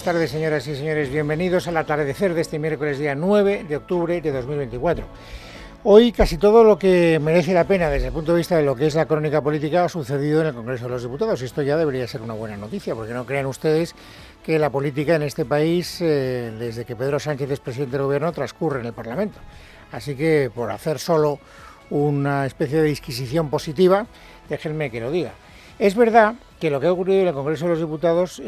Buenas tardes, señoras y señores, bienvenidos al atardecer de este miércoles día 9 de octubre de 2024. Hoy casi todo lo que merece la pena desde el punto de vista de lo que es la crónica política ha sucedido en el Congreso de los Diputados. Esto ya debería ser una buena noticia, porque no crean ustedes que la política en este país, desde que Pedro Sánchez es presidente del Gobierno, transcurre en el Parlamento. Así que, por hacer solo una especie de disquisición positiva, déjenme que lo diga. Es verdad que lo que ha ocurrido en el Congreso de los Diputados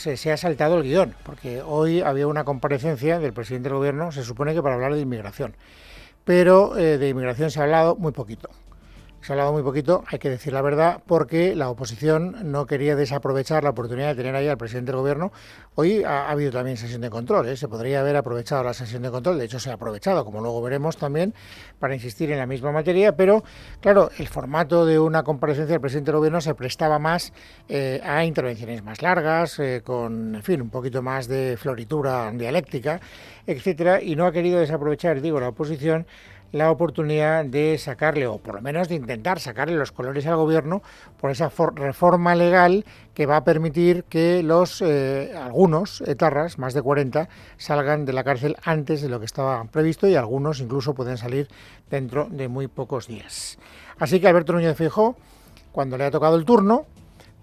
se ha saltado el guión, porque hoy había una comparecencia del presidente del Gobierno, se supone que para hablar de inmigración, pero de inmigración se ha hablado muy poquito. Se ha hablado muy poquito, hay que decir la verdad, porque la oposición no quería desaprovechar la oportunidad de tener ahí al presidente del Gobierno. Hoy ha habido también sesión de control, se podría haber aprovechado la sesión de control, de hecho se ha aprovechado, como luego veremos también, para insistir en la misma materia, pero claro, el formato de una comparecencia del presidente del Gobierno se prestaba más a intervenciones más largas, con, en fin, un poquito más de floritura dialéctica, etcétera, y no ha querido desaprovechar, digo, la oposición, la oportunidad de sacarle, o por lo menos de intentar sacarle los colores al Gobierno por esa reforma legal que va a permitir que algunos etarras, más de 40, salgan de la cárcel antes de lo que estaba previsto, y algunos incluso pueden salir dentro de muy pocos días. Así que Alberto Núñez Feijóo, cuando le ha tocado el turno,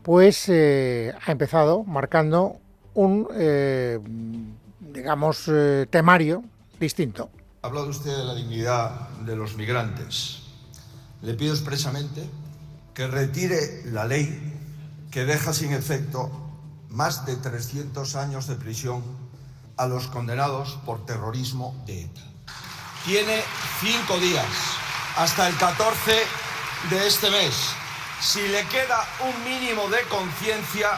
pues ha empezado marcando un, temario distinto. Ha hablado usted de la dignidad de los migrantes. Le pido expresamente que retire la ley que deja sin efecto más de 300 años de prisión a los condenados por terrorismo de ETA. Tiene 5 días, hasta el 14 de este mes. Si le queda un mínimo de conciencia,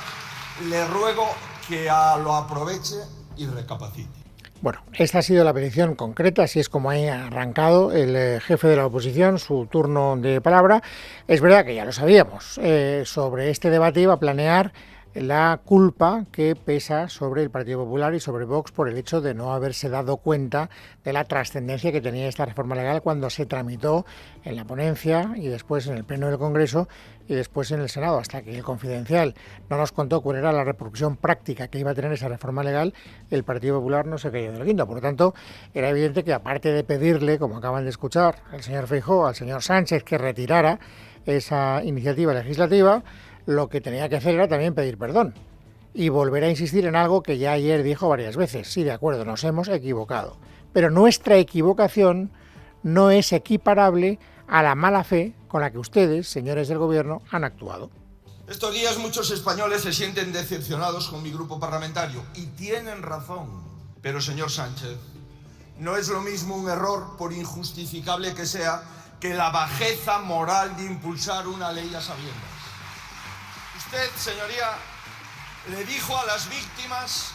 le ruego que lo aproveche y recapacite. Bueno, esta ha sido la petición concreta, así es como ha arrancado el jefe de la oposición su turno de palabra. Es verdad que ya lo sabíamos, sobre este debate iba a planear la culpa que pesa sobre el Partido Popular y sobre Vox por el hecho de no haberse dado cuenta de la trascendencia que tenía esta reforma legal cuando se tramitó en la ponencia y después en el Pleno del Congreso y después en el Senado, hasta que el Confidencial no nos contó cuál era la repercusión práctica que iba a tener esa reforma legal. El Partido Popular no se cayó de la guinda. Por lo tanto, era evidente que, aparte de pedirle, como acaban de escuchar, al señor Feijóo, al señor Sánchez, que retirara esa iniciativa legislativa, lo que tenía que hacer era también pedir perdón y volver a insistir en algo que ya ayer dijo varias veces. Sí, de acuerdo, nos hemos equivocado, pero nuestra equivocación no es equiparable a la mala fe con la que ustedes, señores del Gobierno, han actuado. Estos días muchos españoles se sienten decepcionados con mi grupo parlamentario y tienen razón. Pero, señor Sánchez, no es lo mismo un error, por injustificable que sea, que la bajeza moral de impulsar una ley a sabiendas. Usted, señoría, le dijo a las víctimas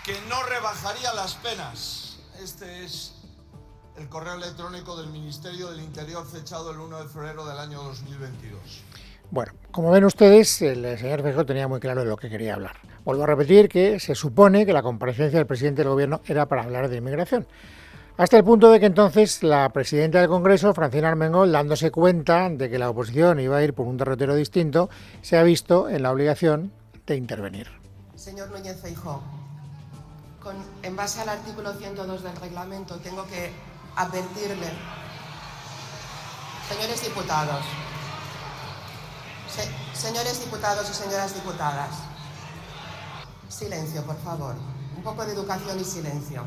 que no rebajaría las penas. Este es el correo electrónico del Ministerio del Interior fechado el 1 de febrero del año 2022. Bueno, como ven ustedes, el señor Feijóo tenía muy claro de lo que quería hablar. Vuelvo a repetir que se supone que la comparecencia del presidente del Gobierno era para hablar de inmigración. Hasta el punto de que entonces la presidenta del Congreso, Francina Armengol, dándose cuenta de que la oposición iba a ir por un derrotero distinto, se ha visto en la obligación de intervenir. Señor Núñez Feijóo, en base al artículo 102 del reglamento, tengo que advertirle, señores diputados y señoras diputadas, silencio, por favor, un poco de educación y silencio.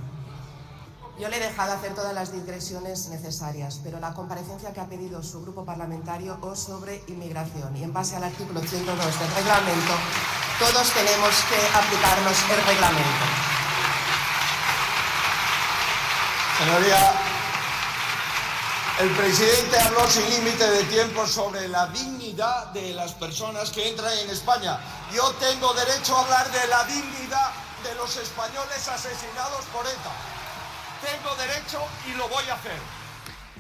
Yo le he dejado hacer todas las digresiones necesarias, pero la comparecencia que ha pedido su grupo parlamentario es sobre inmigración y en base al artículo 102 del reglamento, todos tenemos que aplicarnos el reglamento. Señoría, el presidente habló sin límite de tiempo sobre la dignidad de las personas que entran en España. Yo tengo derecho a hablar de la dignidad de los españoles asesinados por ETA. Tengo derecho y lo voy a hacer.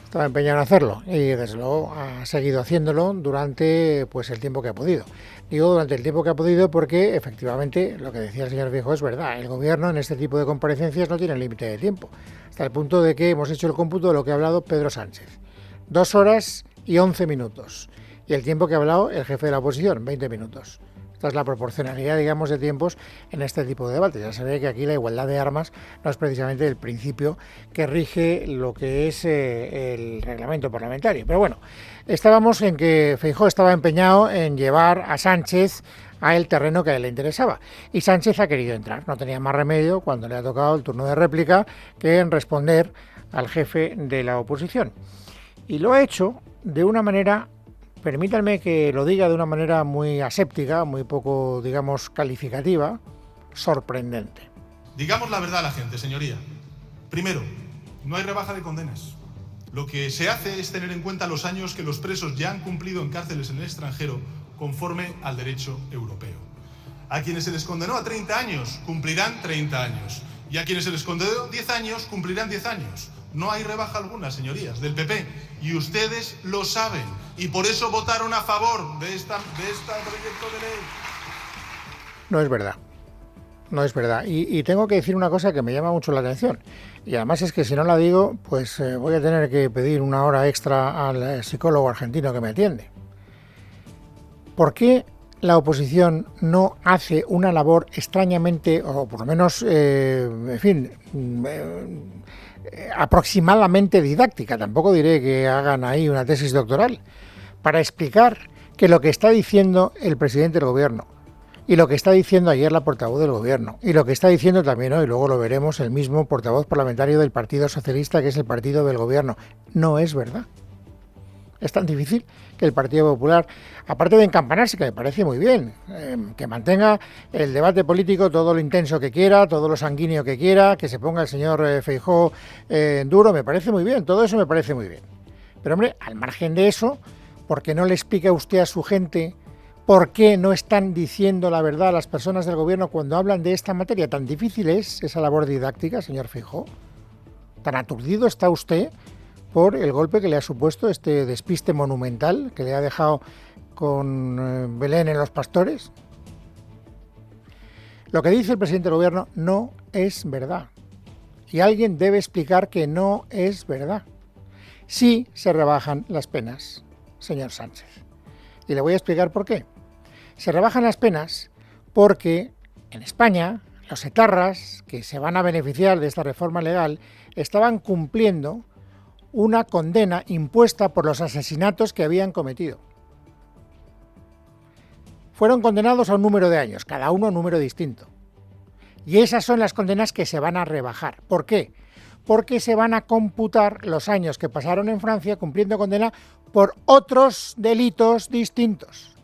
Estaba empeñado en hacerlo y desde luego ha seguido haciéndolo durante el tiempo que ha podido. Digo durante el tiempo que ha podido porque efectivamente lo que decía el señor Feijóo es verdad. El Gobierno en este tipo de comparecencias no tiene límite de tiempo. Hasta el punto de que hemos hecho el cómputo de lo que ha hablado Pedro Sánchez. 2 horas y 11 minutos. Y el tiempo que ha hablado el jefe de la oposición, 20 minutos. Esta es la proporcionalidad, digamos, de tiempos en este tipo de debates. Ya se ve que aquí la igualdad de armas no es precisamente el principio que rige lo que es el reglamento parlamentario. Pero bueno, estábamos en que Feijóo estaba empeñado en llevar a Sánchez a el terreno que a él le interesaba. Y Sánchez ha querido entrar. No tenía más remedio cuando le ha tocado el turno de réplica que en responder al jefe de la oposición. Y lo ha hecho de una manera, permítanme que lo diga de una manera muy aséptica, muy poco, digamos, calificativa, sorprendente. Digamos la verdad a la gente, señoría. Primero, no hay rebaja de condenas. Lo que se hace es tener en cuenta los años que los presos ya han cumplido en cárceles en el extranjero conforme al derecho europeo. A quienes se les condenó a 30 años, cumplirán 30 años. Y a quienes se les condenó 10 años, cumplirán 10 años. No hay rebaja alguna, señorías, del PP. Y ustedes lo saben. Y por eso votaron a favor de este proyecto de ley. No es verdad. No es verdad. Y tengo que decir una cosa que me llama mucho la atención. Y además es que si no la digo, pues voy a tener que pedir una hora extra al psicólogo argentino que me atiende. ¿Por qué la oposición no hace una labor extrañamente, o por lo menos, aproximadamente didáctica? Tampoco diré que hagan ahí una tesis doctoral, para explicar que lo que está diciendo el presidente del gobierno, y lo que está diciendo ayer la portavoz del gobierno, y lo que está diciendo también hoy, luego lo veremos, el mismo portavoz parlamentario del Partido Socialista, que es el partido del gobierno, no es verdad. Es tan difícil que el Partido Popular, aparte de encampanarse, que me parece muy bien, que mantenga el debate político todo lo intenso que quiera, todo lo sanguíneo que quiera, que se ponga el señor Feijóo duro, me parece muy bien, todo eso me parece muy bien. Pero hombre, al margen de eso, ¿por qué no le explica usted a su gente por qué no están diciendo la verdad a las personas del gobierno cuando hablan de esta materia? ¿Tan difícil es esa labor didáctica, señor Feijóo? ¿Tan aturdido está usted por el golpe que le ha supuesto este despiste monumental que le ha dejado con Belén en los Pastores? Lo que dice el presidente del gobierno no es verdad. Y alguien debe explicar que no es verdad. Sí se rebajan las penas, señor Sánchez. Y le voy a explicar por qué. Se rebajan las penas porque en España los etarras que se van a beneficiar de esta reforma legal estaban cumpliendo una condena impuesta por los asesinatos que habían cometido. Fueron condenados a un número de años, cada uno a un número distinto. Y esas son las condenas que se van a rebajar. ¿Por qué? Porque se van a computar los años que pasaron en Francia cumpliendo condena por otros delitos distintos.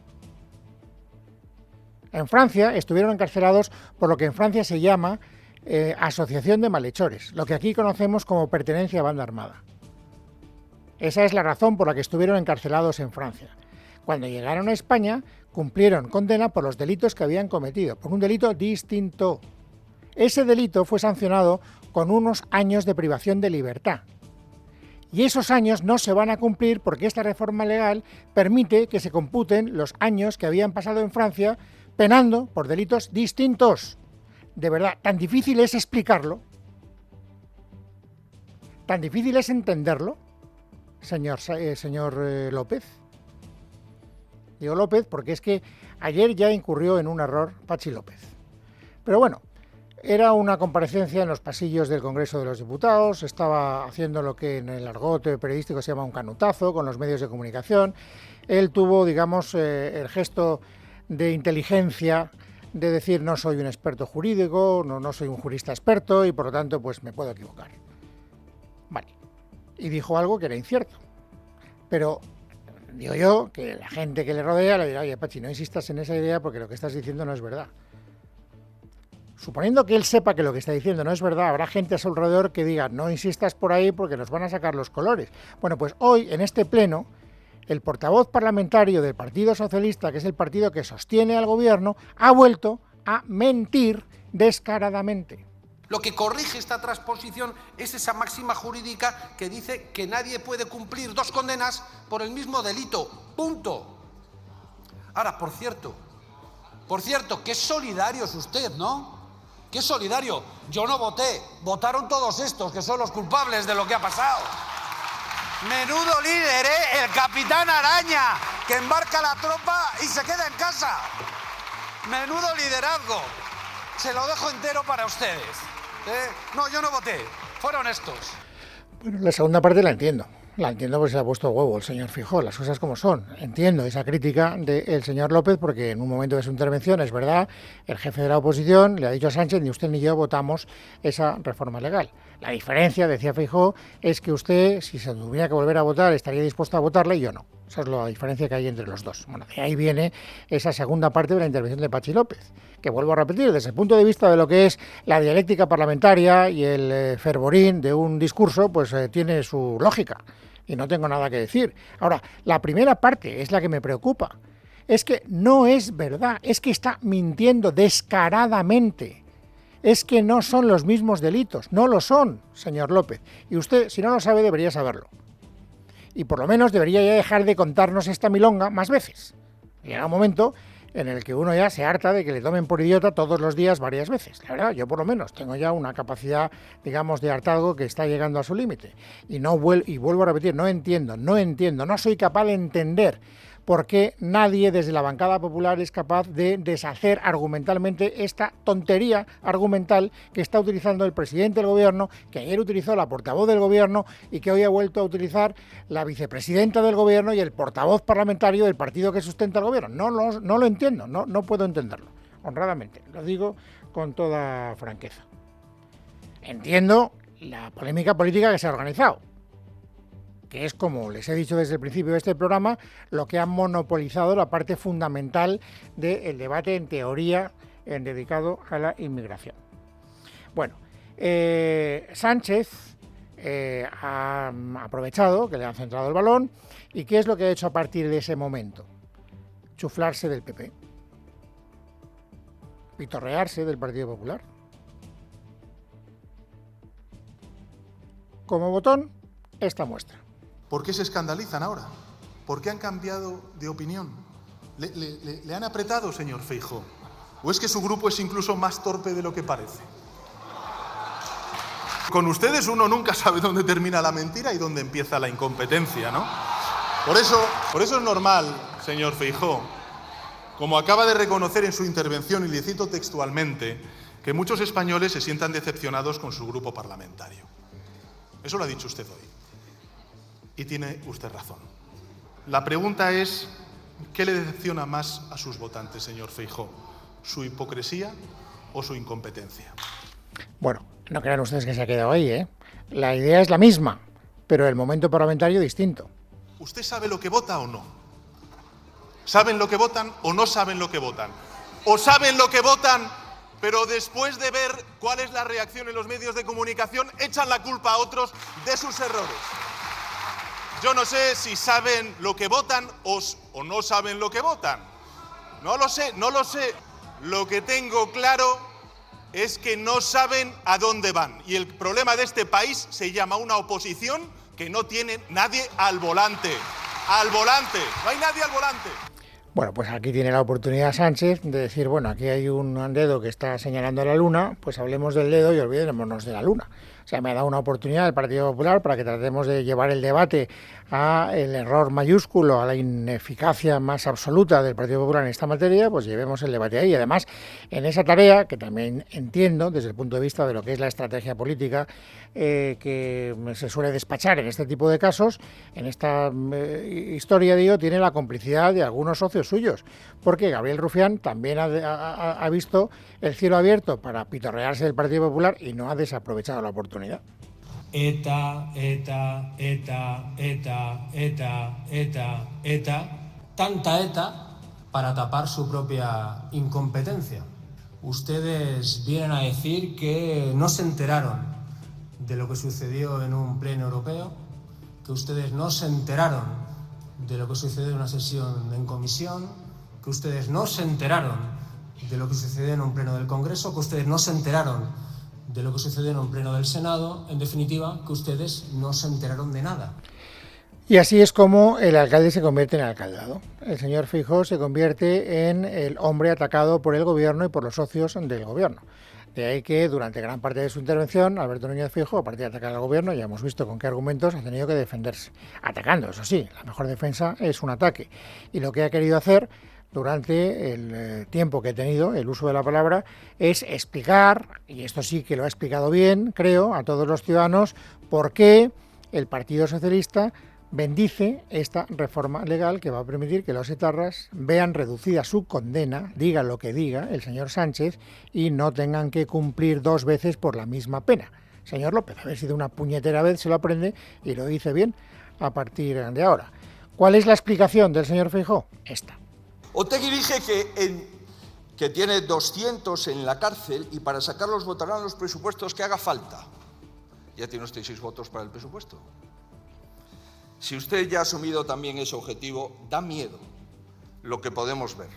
En Francia estuvieron encarcelados por lo que en Francia se llama asociación de malhechores, lo que aquí conocemos como pertenencia a banda armada. Esa es la razón por la que estuvieron encarcelados en Francia. Cuando llegaron a España, cumplieron condena por los delitos que habían cometido, por un delito distinto. Ese delito fue sancionado con unos años de privación de libertad. Y esos años no se van a cumplir porque esta reforma legal permite que se computen los años que habían pasado en Francia penando por delitos distintos. De verdad, tan difícil es explicarlo, tan difícil es entenderlo, señor López. Digo López porque es que ayer ya incurrió en un error Patxi López. Pero bueno, era una comparecencia en los pasillos del Congreso de los Diputados, estaba haciendo lo que en el argot periodístico se llama un canutazo con los medios de comunicación. Él tuvo, digamos, el gesto de inteligencia de decir no soy un experto jurídico, no soy un jurista experto y por lo tanto pues me puedo equivocar. Vale. Y dijo algo que era incierto. Pero digo yo que la gente que le rodea le dirá, oye, Patxi, no insistas en esa idea porque lo que estás diciendo no es verdad. Suponiendo que él sepa que lo que está diciendo no es verdad, habrá gente a su alrededor que diga, no insistas por ahí porque nos van a sacar los colores. Bueno, pues hoy, en este pleno, el portavoz parlamentario del Partido Socialista, que es el partido que sostiene al gobierno, ha vuelto a mentir descaradamente. Lo que corrige esta transposición es esa máxima jurídica que dice que nadie puede cumplir dos condenas por el mismo delito. Punto. Ahora, por cierto, qué solidario es usted, ¿no? Qué solidario. Yo no voté, votaron todos estos que son los culpables de lo que ha pasado. Menudo líder, ¿eh? El capitán Araña, que embarca la tropa y se queda en casa. Menudo liderazgo. Se lo dejo entero para ustedes. No, yo no voté. Fueron estos. Bueno, la segunda parte la entiendo. La entiendo porque se le ha puesto huevo el señor Feijóo, las cosas como son. Entiendo esa crítica del señor López porque en un momento de su intervención, es verdad, el jefe de la oposición le ha dicho a Sánchez, ni usted ni yo votamos esa reforma legal. La diferencia, decía Feijóo, es que usted, si se tuviera que volver a votar, estaría dispuesto a votarla y yo no. Esa es la diferencia que hay entre los dos. Bueno, de ahí viene esa segunda parte de la intervención de Patxi López, que vuelvo a repetir, desde el punto de vista de lo que es la dialéctica parlamentaria y el fervorín de un discurso, pues tiene su lógica. Y no tengo nada que decir. Ahora, la primera parte es la que me preocupa. Es que no es verdad, es que está mintiendo descaradamente. Es que no son los mismos delitos, no lo son, señor López. Y usted, si no lo sabe, debería saberlo. Y por lo menos debería ya dejar de contarnos esta milonga más veces. Llega un momento en el que uno ya se harta de que le tomen por idiota todos los días varias veces. La verdad, yo por lo menos tengo ya una capacidad, digamos, de hartazgo que está llegando a su límite. Y vuelvo a repetir, no entiendo, no soy capaz de entender por qué nadie desde la bancada popular es capaz de deshacer argumentalmente esta tontería argumental que está utilizando el presidente del gobierno, que ayer utilizó la portavoz del gobierno y que hoy ha vuelto a utilizar la vicepresidenta del gobierno y el portavoz parlamentario del partido que sustenta el gobierno. No lo entiendo, no puedo entenderlo, honradamente, lo digo con toda franqueza. Entiendo la polémica política que se ha organizado, que es, como les he dicho desde el principio de este programa, lo que ha monopolizado la parte fundamental del debate en teoría dedicado a la inmigración. Bueno, Sánchez ha aprovechado que le han centrado el balón, y ¿qué es lo que ha hecho a partir de ese momento? Chuflarse del PP, pitorrearse del Partido Popular. Como botón, esta muestra. ¿Por qué se escandalizan ahora? ¿Por qué han cambiado de opinión? ¿Le han apretado, señor Feijóo? ¿O es que su grupo es incluso más torpe de lo que parece? Con ustedes uno nunca sabe dónde termina la mentira y dónde empieza la incompetencia, ¿no? Por eso es normal, señor Feijóo, como acaba de reconocer en su intervención, y le cito textualmente, que muchos españoles se sientan decepcionados con su grupo parlamentario. Eso lo ha dicho usted hoy. Y tiene usted razón. La pregunta es, ¿qué le decepciona más a sus votantes, señor Feijóo? ¿Su hipocresía o su incompetencia? Bueno, no crean ustedes que se ha quedado ahí, ¿eh? La idea es la misma, pero el momento parlamentario distinto. ¿Usted sabe lo que vota o no? ¿Saben lo que votan o no saben lo que votan? ¿O saben lo que votan, pero después de ver cuál es la reacción en los medios de comunicación, echan la culpa a otros de sus errores? Yo no sé si saben lo que votan o no saben lo que votan. No lo sé. Lo que tengo claro es que no saben a dónde van. Y el problema de este país se llama una oposición que no tiene nadie al volante. ¡Al volante! ¡No hay nadie al volante! Bueno, pues aquí tiene la oportunidad Sánchez de decir, bueno, aquí hay un dedo que está señalando a la luna, pues hablemos del dedo y olvidémonos de la luna. O sea, me ha dado una oportunidad el Partido Popular para que tratemos de llevar el debate a el error mayúsculo, a la ineficacia más absoluta del Partido Popular en esta materia, pues llevemos el debate ahí. Además, en esa tarea, que también entiendo desde el punto de vista de lo que es la estrategia política que se suele despachar en este tipo de casos, en esta historia, digo, tiene la complicidad de algunos socios suyos, porque Gabriel Rufián también ha visto el cielo abierto para pitorrearse del Partido Popular y no ha desaprovechado la oportunidad. ETA, tanta ETA para tapar su propia incompetencia. Ustedes vienen a decir que no se enteraron de lo que sucedió en un pleno europeo, que ustedes no se enteraron de lo que sucedió en una sesión en comisión, que ustedes no se enteraron de lo que sucedió en un pleno del Congreso, que ustedes no se enteraron de lo que sucedió en un pleno del Senado, en definitiva, que ustedes no se enteraron de nada. Y así es como el alcalde se convierte en alcaldado. El señor Feijóo se convierte en el hombre atacado por el gobierno y por los socios del gobierno. De ahí que durante gran parte de su intervención, Alberto Núñez Feijóo, aparte de atacar al gobierno, ya hemos visto con qué argumentos ha tenido que defenderse. Atacando, eso sí, la mejor defensa es un ataque. Y lo que ha querido hacer durante el tiempo que he tenido el uso de la palabra es explicar, y esto sí que lo ha explicado bien, creo, a todos los ciudadanos, por qué el Partido Socialista bendice esta reforma legal que va a permitir que los etarras vean reducida su condena, diga lo que diga el señor Sánchez, y no tengan que cumplir 2 veces por la misma pena. Señor López, a ver si de una puñetera vez se lo aprende y lo dice bien a partir de ahora. ¿Cuál es la explicación del señor Feijóo? Esta. Otegi dije que tiene 200 en la cárcel y para sacarlos votarán los presupuestos que haga falta. Ya tiene usted 6 votos para el presupuesto. Si usted ya ha asumido también ese objetivo, da miedo lo que podemos ver,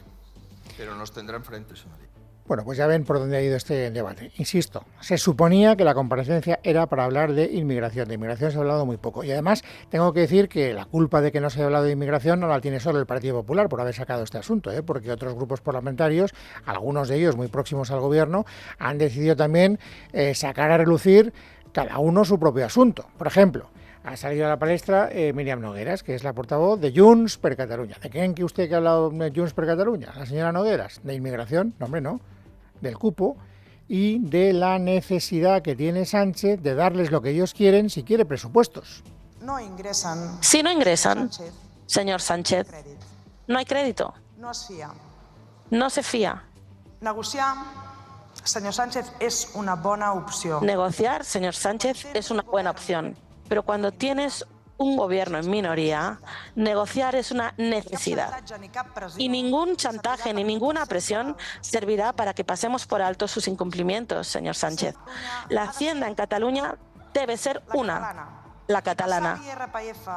pero nos tendrá enfrente, señoría. Bueno, pues ya ven por dónde ha ido este debate. Insisto, se suponía que la comparecencia era para hablar de inmigración. De inmigración se ha hablado muy poco. Y además tengo que decir que la culpa de que no se haya hablado de inmigración no la tiene solo el Partido Popular por haber sacado este asunto, porque otros grupos parlamentarios, algunos de ellos muy próximos al gobierno, han decidido también sacar a relucir cada uno su propio asunto. Por ejemplo, ha salido a la palestra Míriam Nogueras, que es la portavoz de Junts per Catalunya. ¿De quién que usted que ha hablado de Junts per Catalunya? La señora Nogueras. ¿De inmigración? No, hombre, no. Del cupo y de la necesidad que tiene Sánchez de darles lo que ellos quieren si quiere presupuestos. No ingresan. Si no ingresan, señor Sánchez, no hay crédito. No es fía. No se fía. Negociar, señor Sánchez, es una buena opción. Negociar, señor Sánchez, es una buena opción. Pero cuando tienes un gobierno en minoría, negociar es una necesidad. Y ningún chantaje ni ninguna presión servirá para que pasemos por alto sus incumplimientos, señor Sánchez. La Hacienda en Cataluña debe ser una, la catalana.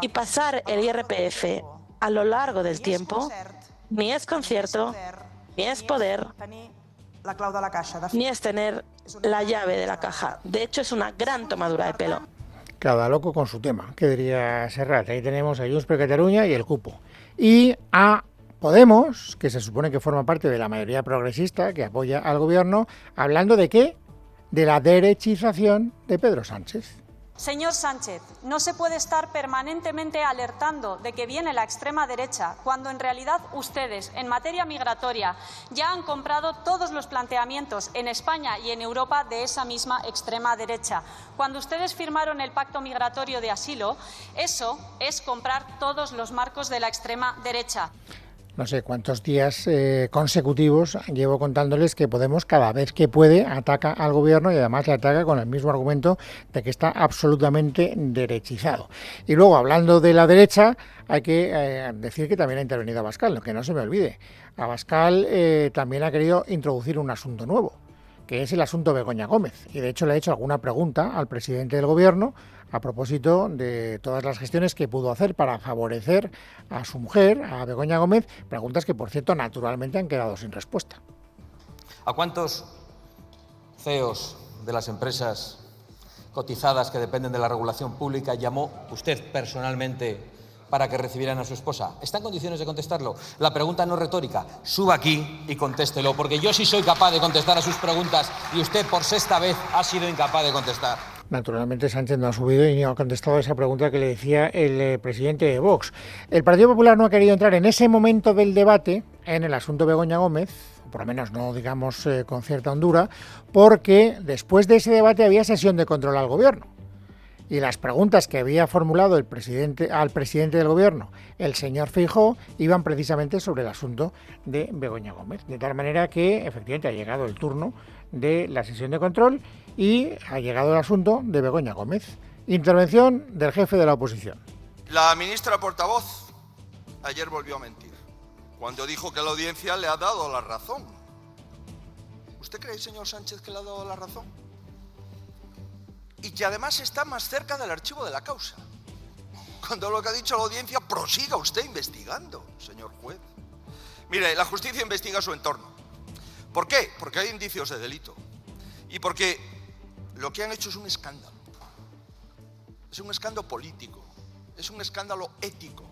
Y pasar el IRPF a lo largo del tiempo ni es concierto, ni es poder, ni es tener la llave de la caja. De hecho, es una gran tomadura de pelo. Cada loco con su tema, que diría Serrat. Ahí tenemos a Junts per Catalunya y el cupo. Y a Podemos, que se supone que forma parte de la mayoría progresista que apoya al gobierno, hablando de ¿qué? De la derechización de Pedro Sánchez. Señor Sánchez, no se puede estar permanentemente alertando de que viene la extrema derecha, cuando en realidad ustedes, en materia migratoria, ya han comprado todos los planteamientos en España y en Europa de esa misma extrema derecha. Cuando ustedes firmaron el pacto migratorio de asilo, eso es comprar todos los marcos de la extrema derecha. No sé cuántos días consecutivos llevo contándoles que Podemos cada vez que puede ataca al gobierno y además le ataca con el mismo argumento de que está absolutamente derechizado. Y luego, hablando de la derecha, hay que decir que también ha intervenido Abascal, que no se me olvide. Abascal también ha querido introducir un asunto nuevo, que es el asunto Begoña Gómez. Y de hecho le ha hecho alguna pregunta al presidente del gobierno a propósito de todas las gestiones que pudo hacer para favorecer a su mujer, a Begoña Gómez, preguntas que, por cierto, naturalmente han quedado sin respuesta. ¿A cuántos CEOs de las empresas cotizadas que dependen de la regulación pública llamó usted personalmente para que recibieran a su esposa? ¿Está en condiciones de contestarlo? La pregunta no es retórica. Suba aquí y contéstelo, porque yo sí soy capaz de contestar a sus preguntas y usted por 6ª vez ha sido incapaz de contestar. Naturalmente Sánchez no ha subido y no ha contestado a esa pregunta que le decía el presidente de Vox. El Partido Popular no ha querido entrar en ese momento del debate en el asunto Begoña Gómez, por lo menos no digamos con cierta hondura, porque después de ese debate había sesión de control al gobierno. Y las preguntas que había formulado al presidente del gobierno, el señor Feijóo, iban precisamente sobre el asunto de Begoña Gómez. De tal manera que efectivamente ha llegado el turno de la sesión de control y ha llegado el asunto de Begoña Gómez. Intervención del jefe de la oposición. La ministra portavoz ayer volvió a mentir cuando dijo que la audiencia le ha dado la razón. ¿Usted cree, señor Sánchez, que le ha dado la razón? Y que además está más cerca del archivo de la causa. Cuando lo que ha dicho la audiencia, prosiga usted investigando, señor juez. Mire, la justicia investiga su entorno. ¿Por qué? Porque hay indicios de delito. Y porque lo que han hecho es un escándalo. Es un escándalo político. Es un escándalo ético.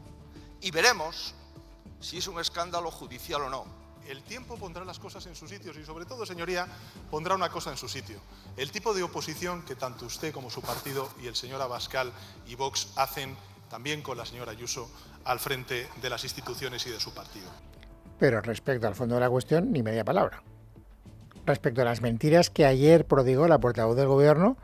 Y veremos si es un escándalo judicial o no. El tiempo pondrá las cosas en sus sitios y, sobre todo, señoría, pondrá una cosa en su sitio. El tipo de oposición que tanto usted como su partido y el señor Abascal y Vox hacen también con la señora Ayuso al frente de las instituciones y de su partido. pero respecto al fondo de la cuestión, ni media palabra. Respecto a las mentiras que ayer prodigó la portavoz del Gobierno,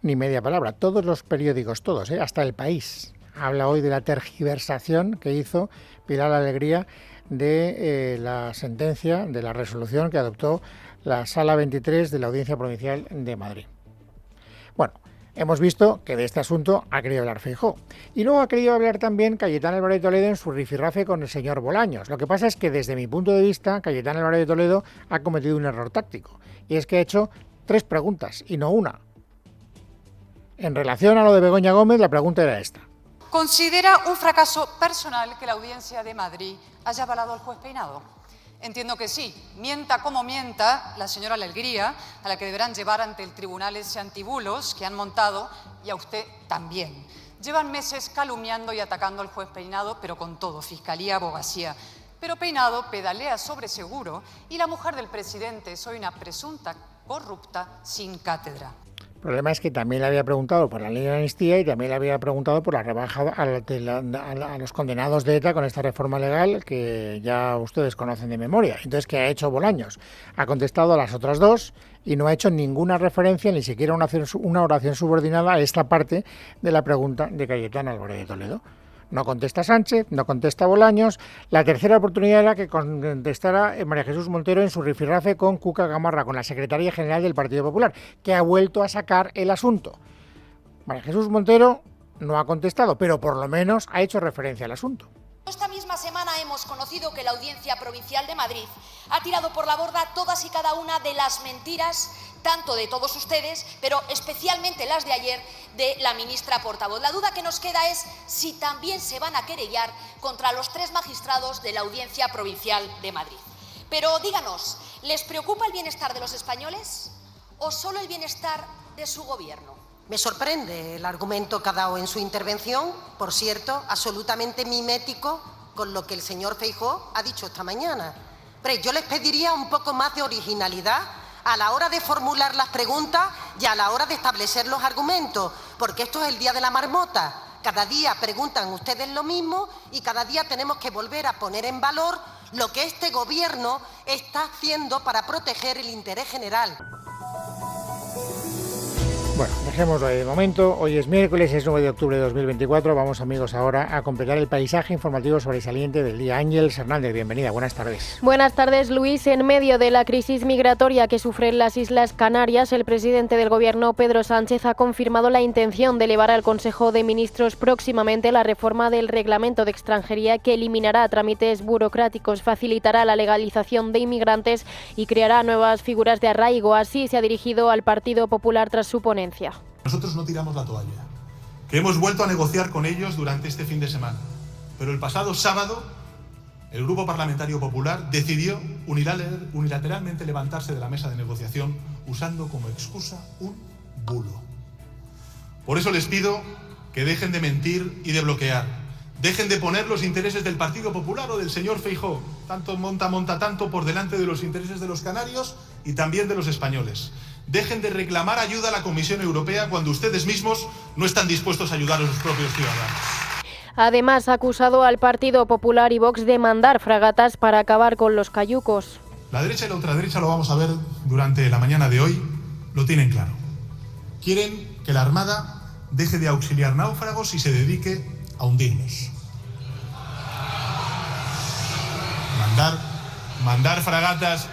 ni media palabra. Todos los periódicos, todos, hasta El País, habla hoy de la tergiversación que hizo Pilar Alegría de la sentencia, de la resolución que adoptó la Sala 23 de la Audiencia Provincial de Madrid. Bueno, hemos visto que de este asunto ha querido hablar Feijóo. Y luego ha querido hablar también Cayetana Álvarez de Toledo en su rifirrafe con el señor Bolaños. Lo que pasa es que desde mi punto de vista, Cayetana Álvarez de Toledo ha cometido un error táctico. Y es que ha hecho 3 preguntas y no una. En relación a lo de Begoña Gómez, la pregunta era esta. ¿Considera un fracaso personal que la Audiencia de Madrid haya avalado al juez Peinado? Entiendo que sí. Mienta como mienta la señora Alegría, a la que deberán llevar ante el tribunal ese antibulos que han montado, y a usted también. Llevan meses calumniando y atacando al juez Peinado, pero con todo, fiscalía, abogacía. Pero Peinado pedalea sobre seguro y la mujer del presidente es hoy una presunta corrupta sin cátedra. El problema es que también le había preguntado por la ley de amnistía y también le había preguntado por la rebaja a los condenados de ETA con esta reforma legal que ya ustedes conocen de memoria. Entonces, ¿qué ha hecho Bolaños? Ha contestado a las otras 2 y no ha hecho ninguna referencia, ni siquiera una oración subordinada a esta parte de la pregunta de Cayetana Álvarez de Toledo. No contesta Sánchez, no contesta Bolaños. La tercera oportunidad era que contestara María Jesús Montero en su rifirrafe con Cuca Gamarra, con la secretaria general del Partido Popular, que ha vuelto a sacar el asunto. María Jesús Montero no ha contestado, pero por lo menos ha hecho referencia al asunto. Esta misma semana hemos conocido que la Audiencia Provincial de Madrid ha tirado por la borda todas y cada una de las mentiras, tanto de todos ustedes, pero especialmente las de ayer de la ministra portavoz. La duda que nos queda es si también se van a querellar contra los 3 magistrados de la Audiencia Provincial de Madrid. Pero díganos, ¿les preocupa el bienestar de los españoles o solo el bienestar de su gobierno? Me sorprende el argumento que ha dado en su intervención, por cierto, absolutamente mimético con lo que el señor Feijóo ha dicho esta mañana. Pero yo les pediría un poco más de originalidad a la hora de formular las preguntas y a la hora de establecer los argumentos, porque esto es el día de la marmota. Cada día preguntan ustedes lo mismo y cada día tenemos que volver a poner en valor lo que este gobierno está haciendo para proteger el interés general. Bueno, dejémoslo ahí de momento. Hoy es miércoles, es 9 de octubre de 2024. Vamos, amigos, ahora a completar el paisaje informativo sobresaliente del día. Ángeles Hernández, bienvenida. Buenas tardes. Buenas tardes, Luis. En medio de la crisis migratoria que sufren las Islas Canarias, el presidente del Gobierno, Pedro Sánchez, ha confirmado la intención de elevar al Consejo de Ministros próximamente la reforma del Reglamento de Extranjería que eliminará trámites burocráticos, facilitará la legalización de inmigrantes y creará nuevas figuras de arraigo. Así se ha dirigido al Partido Popular tras su ponencia. Nosotros no tiramos la toalla, que hemos vuelto a negociar con ellos durante este fin de semana. Pero el pasado sábado, el Grupo Parlamentario Popular decidió unilateralmente levantarse de la mesa de negociación usando como excusa un bulo. Por eso les pido que dejen de mentir y de bloquear. Dejen de poner los intereses del Partido Popular o del señor Feijóo, tanto monta tanto, por delante de los intereses de los canarios y también de los españoles. Dejen de reclamar ayuda a la Comisión Europea cuando ustedes mismos no están dispuestos a ayudar a sus propios ciudadanos. Además, ha acusado al Partido Popular y Vox de mandar fragatas para acabar con los cayucos. La derecha y la ultraderecha, lo vamos a ver durante la mañana de hoy, lo tienen claro. Quieren que la Armada deje de auxiliar náufragos y se dedique a hundirlos. Mandar fragatas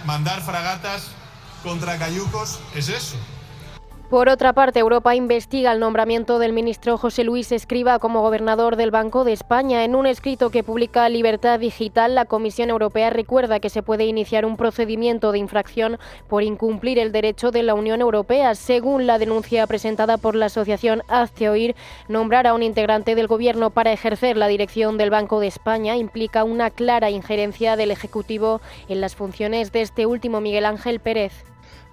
contra cayucos es eso. Por otra parte, Europa investiga el nombramiento del ministro José Luis Escrivá como gobernador del Banco de España. En un escrito que publica Libertad Digital, la Comisión Europea recuerda que se puede iniciar un procedimiento de infracción por incumplir el derecho de la Unión Europea. Según la denuncia presentada por la asociación Hazte Oír, nombrar a un integrante del Gobierno para ejercer la dirección del Banco de España implica una clara injerencia del Ejecutivo en las funciones de este último, Miguel Ángel Pérez.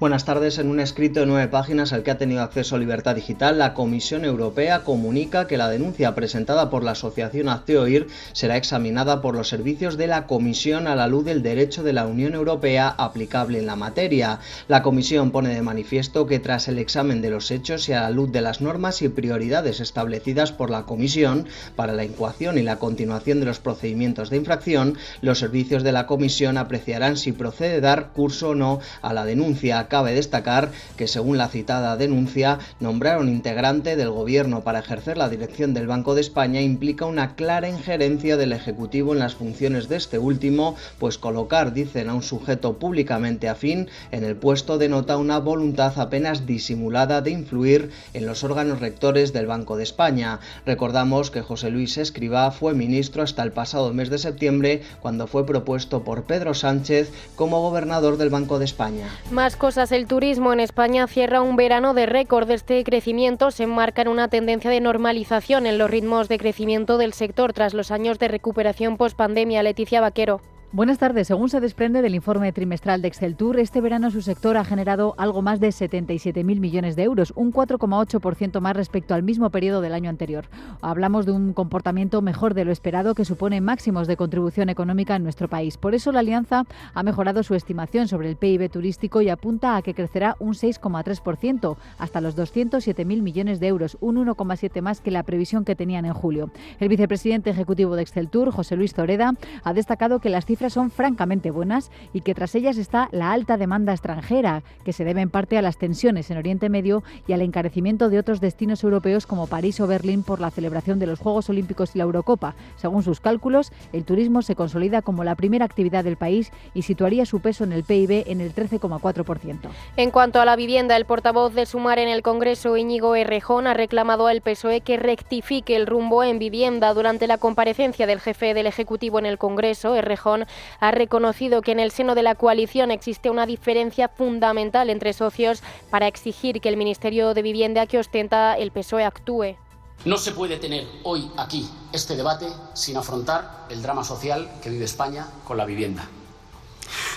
Buenas tardes. En un escrito de 9 páginas al que ha tenido acceso Libertad Digital, la Comisión Europea comunica que la denuncia presentada por la asociación Hazte Oír será examinada por los servicios de la Comisión a la luz del derecho de la Unión Europea aplicable en la materia. La Comisión pone de manifiesto que tras el examen de los hechos y a la luz de las normas y prioridades establecidas por la Comisión para la incoación y la continuación de los procedimientos de infracción, los servicios de la Comisión apreciarán si procede dar curso o no a la denuncia. Cabe destacar que, según la citada denuncia, nombrar un integrante del Gobierno para ejercer la dirección del Banco de España implica una clara injerencia del Ejecutivo en las funciones de este último, pues colocar, dicen, a un sujeto públicamente afín en el puesto denota una voluntad apenas disimulada de influir en los órganos rectores del Banco de España. Recordamos que José Luis Escrivá fue ministro hasta el pasado mes de septiembre, cuando fue propuesto por Pedro Sánchez como gobernador del Banco de España. Más cosas. El turismo en España cierra un verano de récord. Este crecimiento se enmarca en una tendencia de normalización en los ritmos de crecimiento del sector tras los años de recuperación pospandemia. Leticia Vaquero. Buenas tardes. Según se desprende del informe trimestral de Exceltur, este verano su sector ha generado algo más de 77.000 millones de euros, un 4,8% más respecto al mismo periodo del año anterior. Hablamos de un comportamiento mejor de lo esperado que supone máximos de contribución económica en nuestro país. Por eso la Alianza ha mejorado su estimación sobre el PIB turístico y apunta a que crecerá un 6,3%, hasta los 207.000 millones de euros, un 1,7% más que la previsión que tenían en julio. El vicepresidente ejecutivo de Exceltur, José Luis Zoreda, ha destacado que las cifras son francamente buenas y que tras ellas está la alta demanda extranjera, que se debe en parte a las tensiones en Oriente Medio y al encarecimiento de otros destinos europeos como París o Berlín por la celebración de los Juegos Olímpicos y la Eurocopa. Según sus cálculos, el turismo se consolida como la primera actividad del país y situaría su peso en el PIB en el 13,4%. En cuanto a la vivienda, el portavoz de Sumar en el Congreso, Íñigo Errejón, ha reclamado al PSOE que rectifique el rumbo en vivienda. Durante la comparecencia del jefe del Ejecutivo en el Congreso, Errejón ha reconocido que en el seno de la coalición existe una diferencia fundamental entre socios para exigir que el Ministerio de Vivienda que ostenta el PSOE actúe. No se puede tener hoy aquí este debate sin afrontar el drama social que vive España con la vivienda.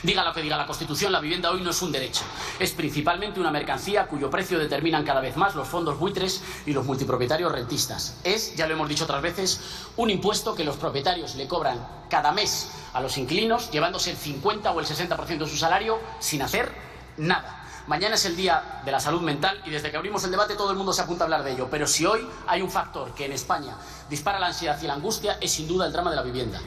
Diga lo que diga la Constitución, la vivienda hoy no es un derecho. Es principalmente una mercancía cuyo precio determinan cada vez más los fondos buitres y los multipropietarios rentistas. Es, ya lo hemos dicho otras veces, un impuesto que los propietarios le cobran cada mes a los inquilinos, llevándose el 50 o el 60% de su salario sin hacer nada. Mañana es el Día de la Salud Mental y desde que abrimos el debate todo el mundo se apunta a hablar de ello. Pero si hoy hay un factor que en España dispara la ansiedad y la angustia, es sin duda el drama de la vivienda.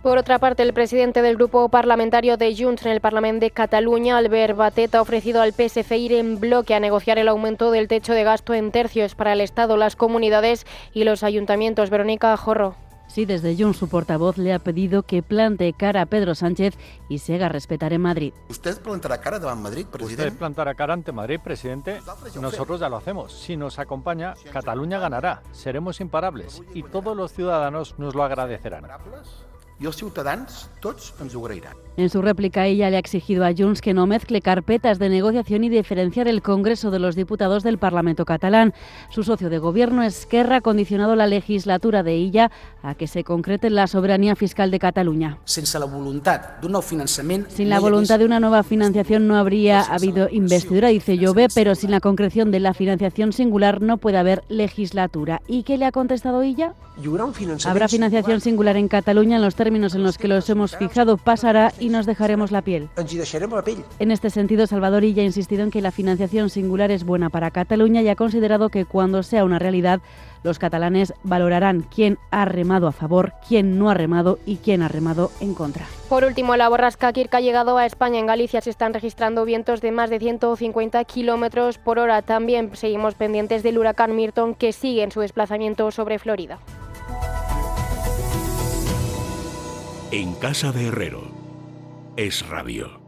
Por otra parte, el presidente del grupo parlamentario de Junts en el Parlamento de Cataluña, Albert Batet, ha ofrecido al PSC ir en bloque a negociar el aumento del techo de gasto en tercios para el Estado, las comunidades y los ayuntamientos. Verónica Jorro. Sí, desde Junts su portavoz le ha pedido que plante cara a Pedro Sánchez y se haga respetar en Madrid. ¿Usted plantará cara davant Madrid, presidente? Usted plantará cara ante Madrid, presidente. Nosotros ya lo hacemos. Si nos acompaña, Cataluña ganará. Seremos imparables y todos los ciudadanos nos lo agradecerán. I els ciutadans, tots, ens ho agrairan. En su réplica, ella le ha exigido a Junts que no mezcle carpetas de negociación y diferenciar el Congreso de los Diputados del Parlamento catalán. Su socio de gobierno, Esquerra, ha condicionado la legislatura de ella a que se concrete la soberanía fiscal de Cataluña. Sin la voluntad de una nueva financiación no habría habido investidura, dice Jové, pero sin la concreción de la financiación singular no puede haber legislatura. ¿Y qué le ha contestado ella? Habrá financiación singular en Cataluña en los términos en los que los hemos fijado, pasará y nos dejaremos la piel. En este sentido, Salvador Illa ha insistido en que la financiación singular es buena para Cataluña y ha considerado que cuando sea una realidad, los catalanes valorarán quién ha remado a favor, quién no ha remado y quién ha remado en contra. Por último, la borrasca Kirk ha llegado a España. En Galicia se están registrando vientos de más de 150 kilómetros por hora. También seguimos pendientes del huracán Milton, que sigue en su desplazamiento sobre Florida. En casa de Herrero, Es Radio.